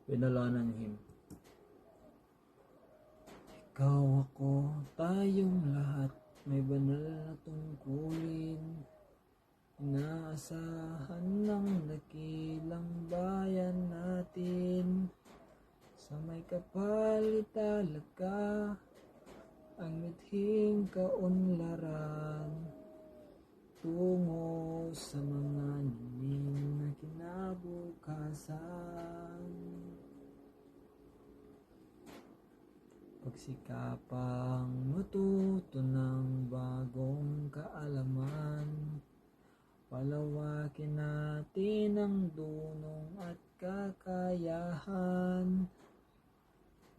Pinalanan him. Ikaw, ako, tayong lahat may banal na tungkulin. Inaasahan ng dakilang bayan natin. Sa may kapalit talaga ang mithing kaunlaran tungo sa mga nining na kinabukasan. Pagsikapang matuto ng bagong kaalaman, palawakin natin ang dunong at kakayahan.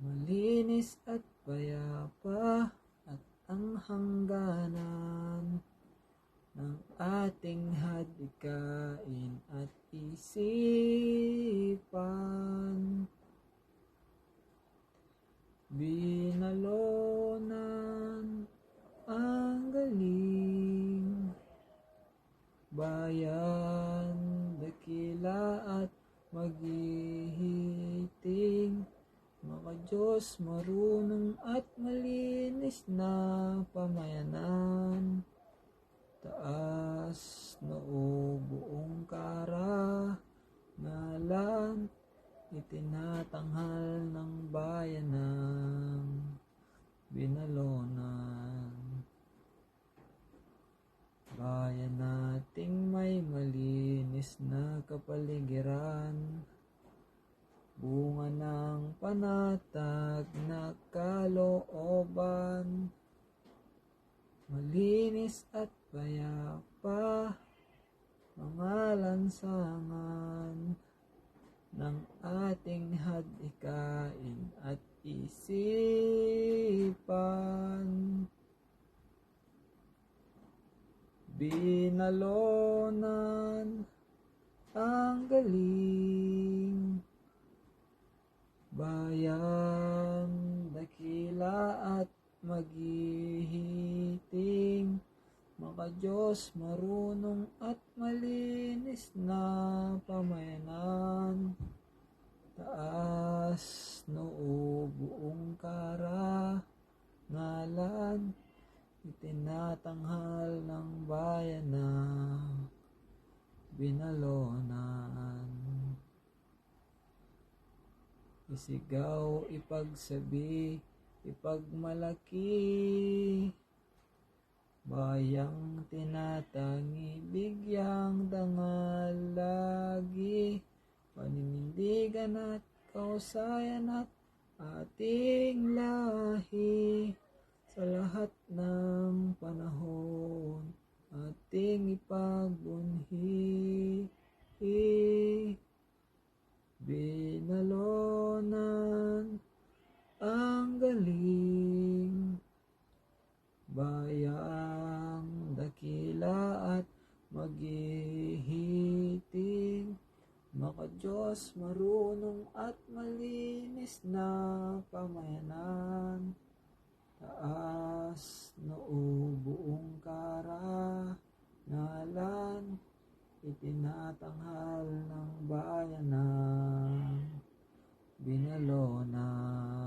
Malinis at payapa at ang hangganan ng ating hadikain at isipan. Binalonan ang galing, bayan, dakila at maghihiting, mga Diyos marunong at malinis na pamayanan. Taas noo buong karangalan, itinatanghal ng bayan ng Binalonan. Bayan nating may malinis na kapaligiran, bunga ng panatag na kalooban. Malinis at payapa, mga lansangan ng ating hadikain at isipan. Binalonan ang galing, bayan, dakila at maghihiting, mga Diyos marunong at malinis na pamayanan. Taas noo buong karangalan, itinatanghal ng bayan ng Binalonan. Isigaw, ipagsabi, ipagmalaki, bayang tinatangi, bigyang dangal lagi, paninindigan at kausayan at ating lahi. Sa lahat ng panahon, ating ipagbunhi. Binalonan ang galing, bayang, dakila at maghihiting, mga Diyos marunong at malinis na pamayanan. Taas noo buong karangalan, itinatanghal ng bayan ng Binalonan.